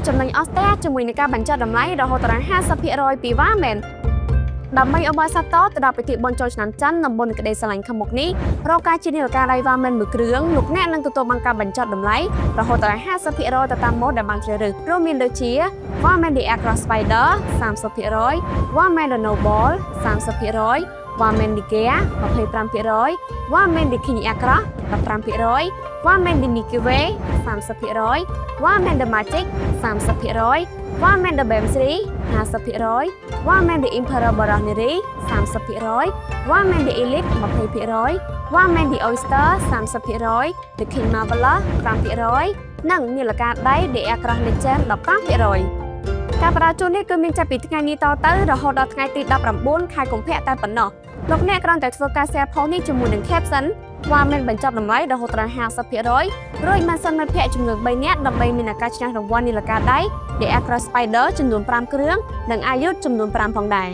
ចំណេញអស់តែជាមួយនឹងការបញ្ចុះតម្លៃរហូតដល់ 50% ពីវ៉ាមែនដើម្បីឲ្យបានសាតទៅដល់ពិធីបុណ្យចូលឆ្នាំច័ន្ទនិងបុណ្យក្តីស្រឡាញ់ខាងមុខនេះរកការជានាឡិកាដៃវ៉ាមែនមួយគ្រឿងលោកអ្នកនឹងទទួលបានការបញ្ចុះតម្លៃរហូតដល់ 50% ទៅតាមម៉ូដដែលបានជ្រើសរើសរួមមានដូចជាវ៉ាមែន The Aircraft Spider 30% វ៉ាមែន The Noble 30% វ៉ាមែន The Gear 25% វ៉ាមែន The King Aircraft 15% វ៉ាមែន The Milky Way 30% វ៉ាមែន The Magic 30% វ៉ាមែន The BM3 50% វ៉ាមែន The Emperor Baronieri 30% វ៉ាមែន The Elite 20% វ៉ាមែន The Oyster 30% The King Marveler 5% និងនាឡិកាដៃ The Aircraft Legend 15%ការផ្ដល់ជូននេះគឺមានចាប់ពីថ្ងៃនេះតទៅរហូតដល់ថ្ងៃទី19ខែកុម្ភៈតែប៉ុណ្ណោះលោកអ្នកគ្រាន់តែធ្វើការ share post នេះជាមួយនឹង caption វ៉ាមែនបញ្ចប់តម្លៃរហូតដល់ 50% រួចបានសិនមិត្តភ័ក្តិចំនួន3នាក់ដើម្បីមានឱកាសឈ្នះរង្វាន់នាឡិកាដៃ The Aircraft Spider ចំនួន5គ្រឿងនិងអាយុចំនួន5ផងដែរ